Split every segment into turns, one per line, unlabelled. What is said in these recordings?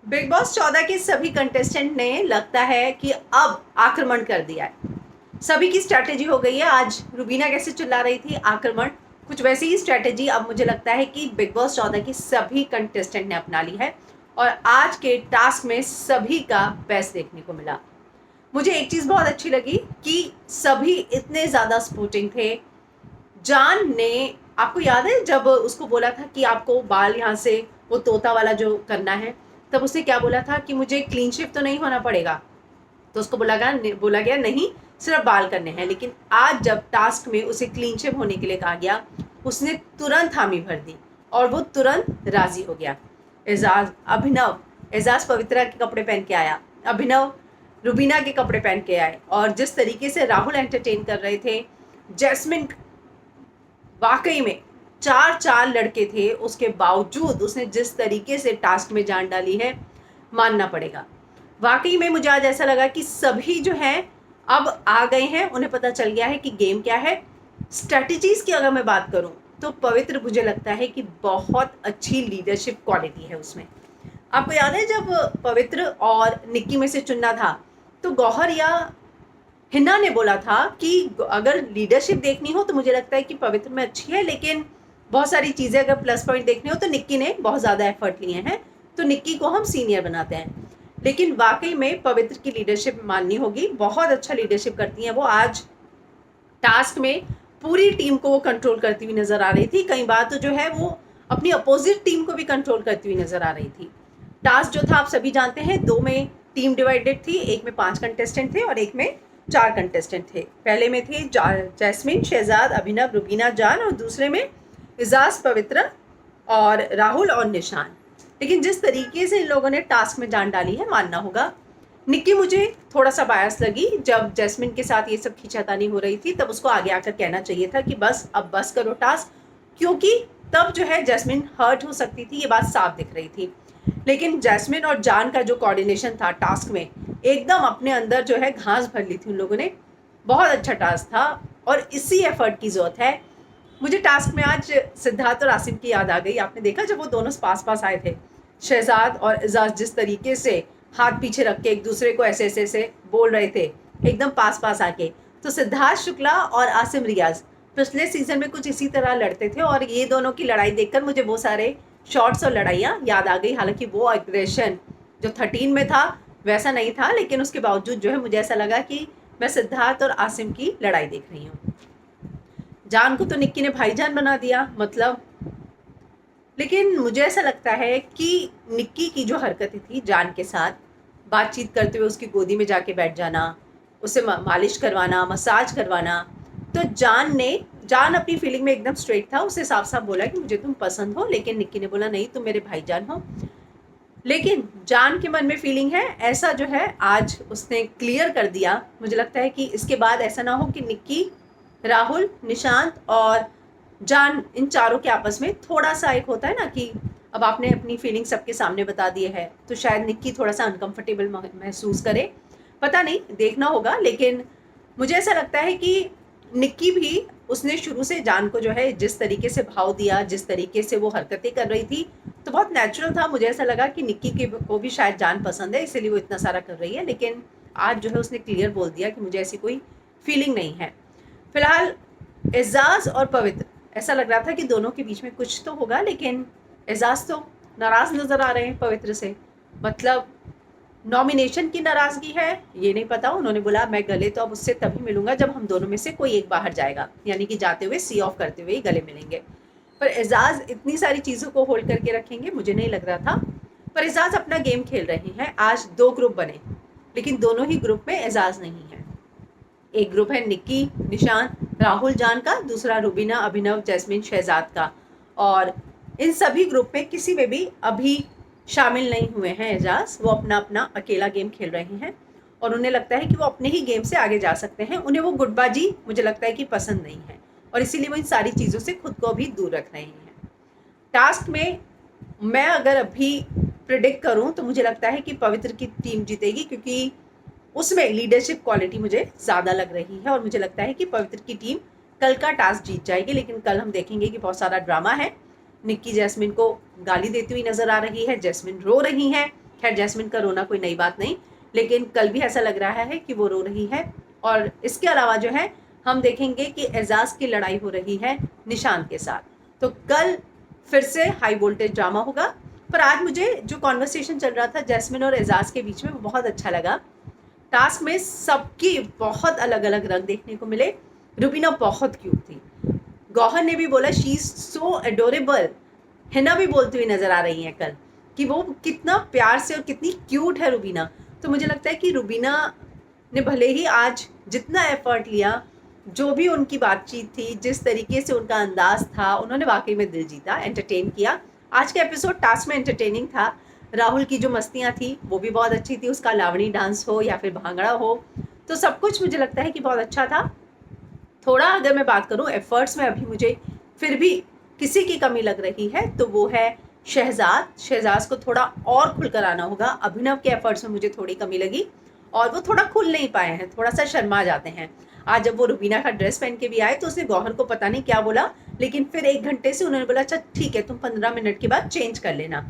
Big boss 14 के सभी contestant ने लगता है कि अब आक्रमण कर दिया है। सभी की स्ट्रैटेजी हो गई है। आज रुबीना कैसे चिल्ला रही थी आक्रमण, कुछ वैसी ही स्ट्रैटेजी अब मुझे लगता है कि बिग बॉस 14 की सभी कंटेस्टेंट ने अपना ली है। और आज के टास्क में सभी का बेस्ट देखने को मिला। मुझे एक चीज़ बहुत अच्छी लगी कि सभी इतने ज़्यादा सपोर्टिंग थे। जान ने, आपको याद है जब उसको बोला था कि आपको बाल यहाँ से वो तोता वाला जो करना है, तब उसने क्या बोला था कि मुझे क्लीन शेव तो नहीं होना पड़ेगा। तो उसको बोला गया नहीं, सिर्फ बाल करने हैं। लेकिन आज जब टास्क में उसे क्लीन शेव होने के लिए कहा गया, उसने तुरंत हामी भर दी और वो तुरंत राजी हो गया। एजाज पवित्रा के कपड़े पहन के आया, अभिनव रुबीना के कपड़े पहन के आए। और जिस तरीके से राहुल एंटरटेन कर रहे थे, जैस्मिन, वाकई में चार चार लड़के थे, उसके बावजूद उसने जिस तरीके से टास्क में जान डाली है, मानना पड़ेगा। वाकई में मुझे आज ऐसा लगा कि सभी जो हैं अब आ गए हैं, उन्हें पता चल गया है कि गेम क्या है। स्ट्रेटजीज की अगर मैं बात करूं तो पवित्र, मुझे लगता है कि बहुत अच्छी लीडरशिप क्वालिटी है उसमें। आपको याद है जब पवित्र और निक्की में से चुनना था, तो गौहर या हिन्ना ने बोला था कि अगर लीडरशिप देखनी हो तो मुझे लगता है कि पवित्र में अच्छी है, लेकिन बहुत सारी चीज़ें अगर प्लस पॉइंट देखने हो तो निक्की ने बहुत ज़्यादा एफर्ट लिए हैं, तो निक्की को हम सीनियर बनाते हैं। लेकिन वाकई में पवित्र की लीडरशिप माननी होगी, बहुत अच्छा लीडरशिप करती हैं वो। आज टास्क में पूरी टीम को वो कंट्रोल करती हुई नजर आ रही थी। कई बार तो जो है वो अपनी अपोजिट टीम को भी कंट्रोल करती हुई नजर आ रही थी। टास्क जो था आप सभी जानते हैं, दो में टीम डिवाइडेड थी, एक में 5 कंटेस्टेंट थे और एक में 4 कंटेस्टेंट थे। पहले में थे जैस्मिन, शहजाद, अभिनव, रुबीना, जान, और दूसरे में एजाज, पवित्र और राहुल और निशान। लेकिन जिस तरीके से इन लोगों ने टास्क में जान डाली है, मानना होगा। निक्की मुझे थोड़ा सा बायस लगी, जब जैस्मिन के साथ ये सब खींचातानी हो रही थी तब उसको आगे आकर कहना चाहिए था कि बस अब बस करो टास्क, क्योंकि तब जो है जैस्मिन हर्ट हो सकती थी, ये बात साफ दिख रही थी। लेकिन जैस्मिन और जान का जो कोऑर्डिनेशन था टास्क में, एकदम अपने अंदर जो है घास भर ली थी उन लोगों ने। बहुत अच्छा टास्क था और इसी एफर्ट की जरूरत है। मुझे टास्क में आज सिद्धार्थ और आसिम की याद आ गई। आपने देखा जब वो दोनों पास पास आए थे, शहजाद और एजाज जिस तरीके से हाथ पीछे रख के एक दूसरे को ऐसे ऐसे ऐसे बोल रहे थे, एकदम पास पास आके। तो सिद्धार्थ शुक्ला और आसिम रियाज पिछले सीजन में कुछ इसी तरह लड़ते थे, और ये दोनों की लड़ाई देखकर मुझे वो सारे शॉर्ट्स और लड़ाइयाँ याद आ गई। हालांकि वो एग्रेशन जो 13 में था वैसा नहीं था, लेकिन उसके बावजूद जो है मुझे ऐसा लगा कि मैं सिद्धार्थ और आसिम की लड़ाई देख रही हूँ। जान को तो निक्की ने भाईजान बना दिया, मतलब। लेकिन मुझे ऐसा लगता है कि निक्की की जो हरकतें थी जान के साथ, बातचीत करते हुए उसकी गोदी में जाके बैठ जाना, उसे मालिश करवाना, मसाज करवाना, तो जान अपनी फीलिंग में एकदम स्ट्रेट था। उसे साफ साफ बोला कि मुझे तुम पसंद हो, लेकिन निक्की ने बोला नहीं, तुम मेरे भाईजान हो। लेकिन जान के मन में फीलिंग है, ऐसा जो है आज उसने क्लियर कर दिया। मुझे लगता है कि इसके बाद ऐसा ना हो कि निक्की, राहुल, निशांत और जान, इन चारों के आपस में थोड़ा सा एक होता है ना कि अब आपने अपनी फीलिंग सबके सामने बता दी है, तो शायद निक्की थोड़ा सा अनकंफर्टेबल महसूस करे। पता नहीं, देखना होगा। लेकिन मुझे ऐसा लगता है कि निक्की भी, उसने शुरू से जान को जो है जिस तरीके से भाव दिया, जिस तरीके से वो हरकतें कर रही थी, तो बहुत नेचुरल था। मुझे ऐसा लगा कि निक्की के को भी शायद जान पसंद है, इसीलिए वो इतना सारा कर रही है। लेकिन आज जो है उसने क्लियर बोल दिया कि मुझे ऐसी कोई फीलिंग नहीं है। फिलहाल एजाज और पवित्र, ऐसा लग रहा था कि दोनों के बीच में कुछ तो होगा, लेकिन एजाज तो नाराज नजर आ रहे हैं पवित्र से। मतलब नॉमिनेशन की नाराजगी है, ये नहीं पता। उन्होंने बोला मैं गले तो अब उससे तभी मिलूंगा जब हम दोनों में से कोई एक बाहर जाएगा, यानी कि जाते हुए सी ऑफ करते हुए ही गले मिलेंगे। पर एजाज इतनी सारी चीज़ों को होल्ड करके रखेंगे, मुझे नहीं लग रहा था। पर एजाज अपना गेम खेल रहे हैं। आज 2 ग्रुप बने, लेकिन दोनों ही ग्रुप में एजाज नहीं है। एक ग्रुप है निक्की, निशांत, राहुल, जान का, दूसरा रुबीना, अभिनव, जैस्मिन, शहजाद का। और इन सभी ग्रुप में किसी में भी अभी शामिल नहीं हुए हैं एजाज। वो अपना अपना अकेला गेम खेल रहे हैं और उन्हें लगता है कि वो अपने ही गेम से आगे जा सकते हैं। उन्हें वो गुटबाजी, मुझे लगता है कि पसंद नहीं है, और इसीलिए वो इन सारी चीज़ों से खुद को भी दूर रख रहे हैं। टास्क में मैं अगर अभी प्रिडिक्ट करूं तो मुझे लगता है कि पवित्र की टीम जीतेगी, क्योंकि उसमें लीडरशिप क्वालिटी मुझे ज़्यादा लग रही है। और मुझे लगता है कि पवित्र की टीम कल का टास्क जीत जाएगी। लेकिन कल हम देखेंगे कि बहुत सारा ड्रामा है। निक्की जैस्मिन को गाली देती हुई नजर आ रही है, जैस्मिन रो रही हैं, खैर जैस्मिन का रोना कोई नई बात नहीं, लेकिन कल भी ऐसा लग रहा है कि वो रो रही है। और इसके अलावा जो है हम देखेंगे कि एजाज की लड़ाई हो रही है निशांत के साथ। तो कल फिर से हाई वोल्टेज ड्रामा होगा। पर आज मुझे जो कॉन्वर्सेशन चल रहा था जैस्मिन और एजाज के बीच में वो बहुत अच्छा लगा। टास्क में सबकी बहुत अलग अलग रंग देखने को मिले। रुबीना बहुत क्यूट थी, गौहर ने भी बोला she is so adorable. Hina भी बोलती हुई नजर आ रही है कल कि वो कितना प्यार से और कितनी क्यूट है रुबीना। तो मुझे लगता है कि रुबीना ने भले ही आज जितना एफर्ट लिया, जो भी उनकी बातचीत थी, जिस तरीके से उनका अंदाज था, उन्होंने वाकई में दिल जीता, एंटरटेन किया। आज का एपिसोड टास्क में एंटरटेनिंग था। राहुल की जो मस्तियाँ थी वो भी बहुत अच्छी थी, उसका लावणी डांस हो या फिर भांगड़ा हो, तो सब कुछ मुझे लगता है कि बहुत अच्छा था। थोड़ा अगर मैं बात करूँ एफर्ट्स में, अभी मुझे फिर भी किसी की कमी लग रही है तो वो है शहजाज को थोड़ा और खुलकर आना होगा। अभिनव के एफर्ट्स में मुझे थोड़ी कमी लगी और वो थोड़ा खुल नहीं पाए हैं, थोड़ा सा शर्मा जाते हैं। आज जब वो रुबीना का ड्रेस पहन के भी आए तो उसने गौहर को पता नहीं क्या बोला, लेकिन फिर 1 घंटे से उन्होंने बोला अच्छा ठीक है तुम 15 मिनट के बाद चेंज कर लेना।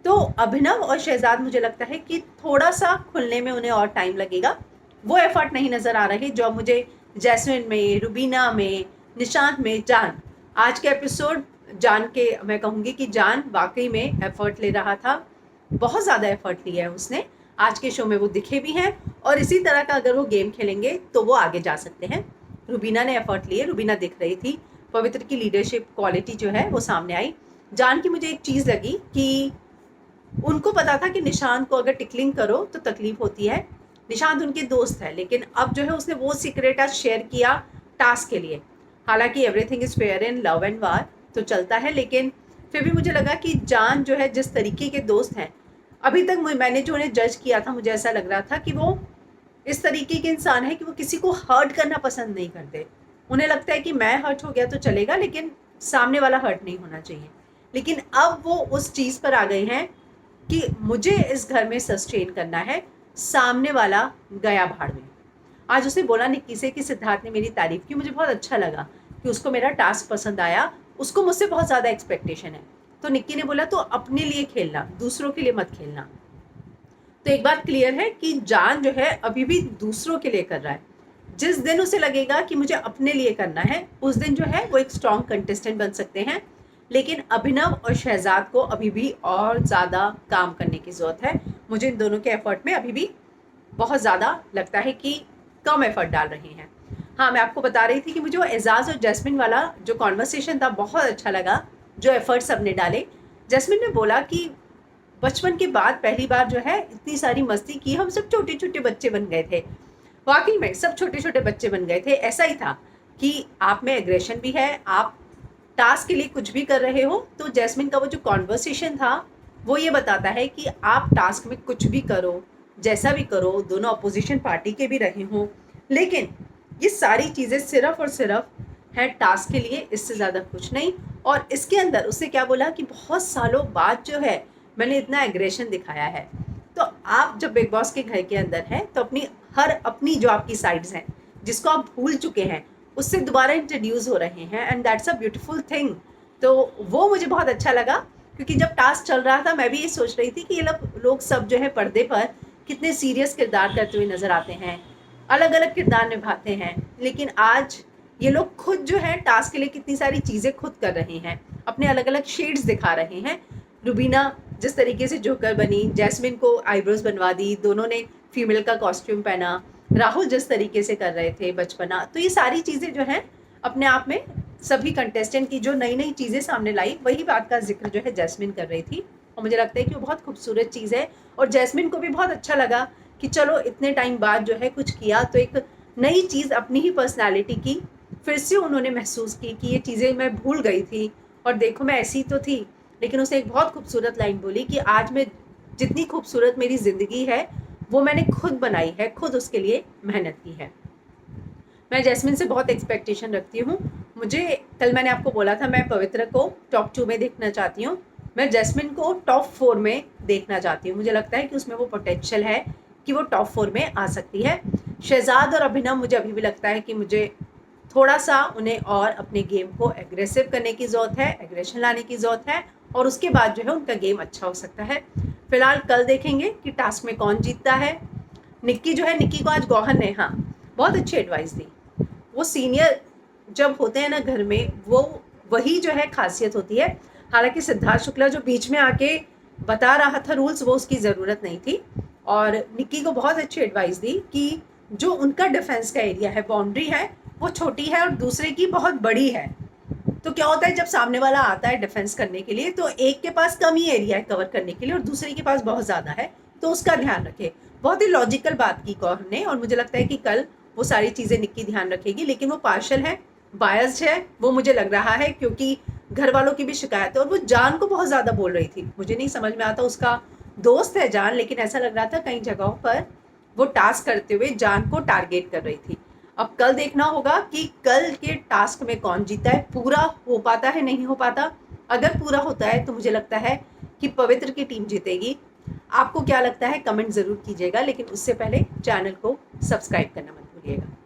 तो अभिनव और शहजाद मुझे लगता है कि थोड़ा सा खुलने में उन्हें और टाइम लगेगा। वो एफर्ट नहीं नज़र आ रहे जो मुझे जैस्मिन में, रुबीना में, निशांत में, जान। आज के एपिसोड जान के मैं कहूँगी कि जान वाकई में एफर्ट ले रहा था, बहुत ज़्यादा एफर्ट लिया है उसने। आज के शो में वो दिखे भी हैं और इसी तरह का अगर वो गेम खेलेंगे तो वो आगे जा सकते हैं। रुबीना ने एफर्ट लिए, रुबीना दिख रही थी, पवित्र की लीडरशिप क्वालिटी जो है वो सामने आई। जान की मुझे एक चीज़ लगी कि उनको पता था कि निशांत को अगर टिकलिंग करो तो तकलीफ होती है। निशांत उनके दोस्त है, लेकिन अब जो है उसने वो सीक्रेट आज शेयर किया टास्क के लिए। हालांकि everything is fair in love and वार तो चलता है, लेकिन फिर भी मुझे लगा कि जान जो है जिस तरीके के दोस्त हैं, अभी तक मैंने जो उन्हें जज किया था मुझे ऐसा लग रहा था कि वो इस तरीके के इंसान है कि वो किसी को हर्ट करना पसंद नहीं करते। उन्हें लगता है कि मैं हर्ट हो गया तो चलेगा, लेकिन सामने वाला हर्ट नहीं होना चाहिए। लेकिन अब वो उस चीज़ पर आ गए हैं कि मुझे इस घर में सस्टेन करना है, सामने वाला गया भाड़ में। आज उसने बोला निक्की से कि सिद्धार्थ ने मेरी तारीफ की, मुझे बहुत अच्छा लगा कि उसको मेरा टास्क पसंद आया, उसको मुझसे बहुत ज़्यादा एक्सपेक्टेशन है। तो निक्की ने बोला तो अपने लिए खेलना, दूसरों के लिए मत खेलना। तो एक बात क्लियर है कि जान जो है अभी भी दूसरों के लिए कर रहा है। जिस दिन उसे लगेगा कि मुझे अपने लिए करना है, उस दिन जो है वो एक स्ट्रॉन्ग कंटेस्टेंट बन सकते हैं। लेकिन अभिनव और शहजाद को अभी भी और ज़्यादा काम करने की ज़रूरत है। मुझे इन दोनों के एफर्ट में अभी भी बहुत ज़्यादा लगता है कि कम एफर्ट डाल रहे हैं। हाँ, मैं आपको बता रही थी कि मुझे वो एजाज और जैस्मिन वाला जो कॉन्वर्सेशन था बहुत अच्छा लगा, जो एफर्ट सब ने डाले। जैस्मिन ने बोला कि बचपन के बाद पहली बार जो है इतनी सारी मस्ती की, हम सब छोटे छोटे बच्चे बन गए थे। वाकई में सब छोटे छोटे बच्चे बन गए थे। ऐसा ही था कि आप में एग्रेशन भी है, आप टास्क के लिए कुछ भी कर रहे हो। तो जैस्मिन का वो जो कॉन्वर्सेशन था वो ये बताता है कि आप टास्क में कुछ भी करो, जैसा भी करो, दोनों अपोजिशन पार्टी के भी रहे हों, लेकिन ये सारी चीज़ें सिर्फ और सिर्फ है टास्क के लिए, इससे ज़्यादा कुछ नहीं। और इसके अंदर उसने क्या बोला कि बहुत सालों बाद जो है मैंने इतना एग्रेशन दिखाया है। तो आप जब बिग बॉस के घर के अंदर हैं तो अपनी जो आपकी साइड्स हैं जिसको आप भूल चुके हैं उससे दोबारा इंट्रोड्यूस हो रहे हैं, and that's a beautiful thing. तो वो मुझे बहुत अच्छा लगा, क्योंकि जब टास्क चल रहा था मैं भी ये सोच रही थी कि ये लोग सब जो है पर्दे पर कितने सीरियस किरदार करते हुए नज़र आते हैं, अलग अलग किरदार निभाते हैं, लेकिन आज ये लोग खुद जो है टास्क के लिए कितनी सारी चीज़ें खुद कर रहे हैं, अपने अलग अलग शेड्स दिखा रहे हैं। रुबीना जिस तरीके से जोकर बनी, जैस्मिन को आईब्रोज बनवा दी, दोनों ने फीमेल का कॉस्ट्यूम पहना, राहुल जिस तरीके से कर रहे थे बचपना, तो ये सारी चीज़ें जो हैं अपने आप में सभी कंटेस्टेंट की जो नई नई चीज़ें सामने लाई, वही बात का जिक्र जो है जैस्मिन कर रही थी। और मुझे लगता है कि वो बहुत खूबसूरत चीज़ है और जैस्मिन को भी बहुत अच्छा लगा कि चलो इतने टाइम बाद जो है कुछ किया, तो एक नई चीज़ अपनी ही पर्सनैलिटी की फिर से उन्होंने महसूस की कि ये चीज़ें मैं भूल गई थी और देखो मैं ऐसी तो थी। लेकिन उसने एक बहुत खूबसूरत लाइन बोली कि आज मैं जितनी खूबसूरत मेरी ज़िंदगी है वो मैंने खुद बनाई है, खुद उसके लिए मेहनत की है। मैं जैस्मिन से बहुत एक्सपेक्टेशन रखती हूँ। मुझे कल मैंने आपको बोला था मैं पवित्र को टॉप 2 में देखना चाहती हूँ, मैं जैस्मिन को टॉप 4 में देखना चाहती हूँ। मुझे लगता है कि उसमें वो पोटेंशियल है कि वो टॉप 4 में आ सकती है। शहजाद और अभिनव मुझे अभी भी लगता है कि मुझे थोड़ा सा उन्हें और अपने गेम को एग्रेसिव करने की ज़रूरत है, एग्रेशन लाने की ज़रूरत है, और उसके बाद जो है उनका गेम अच्छा हो सकता है। फिलहाल कल देखेंगे कि टास्क में कौन जीतता है। निक्की जो है, निक्की को आज गौहर ने हाँ बहुत अच्छी एडवाइस दी। वो सीनियर जब होते हैं ना घर में, वो वही जो है खासियत होती है। हालांकि सिद्धार्थ शुक्ला जो बीच में आके बता रहा था रूल्स, वो उसकी ज़रूरत नहीं थी। और निक्की को बहुत अच्छी एडवाइस दी कि जो उनका डिफेंस का एरिया है, बाउंड्री है, वो छोटी है और दूसरे की बहुत बड़ी है। तो क्या होता है जब सामने वाला आता है डिफेंस करने के लिए, तो एक के पास कम ही एरिया है कवर करने के लिए और दूसरे के पास बहुत ज़्यादा है, तो उसका ध्यान रखे। बहुत ही लॉजिकल बात की कौर ने, और मुझे लगता है कि कल वो सारी चीज़ें निक्की ध्यान रखेगी। लेकिन वो पार्शल है, बायस्ड है, वो मुझे लग रहा है, क्योंकि घर वालों की भी शिकायत है और वो जान को बहुत ज़्यादा बोल रही थी। मुझे नहीं समझ में आता, उसका दोस्त है जान, लेकिन ऐसा लग रहा था कई जगहों पर वो टास्क करते हुए जान को टारगेट कर रही थी। अब कल देखना होगा कि कल के टास्क में कौन जीता है, पूरा हो पाता है नहीं हो पाता। अगर पूरा होता है तो मुझे लगता है कि पवित्र की टीम जीतेगी। आपको क्या लगता है कमेंट ज़रूर कीजिएगा, लेकिन उससे पहले चैनल को सब्सक्राइब करना मत भूलिएगा।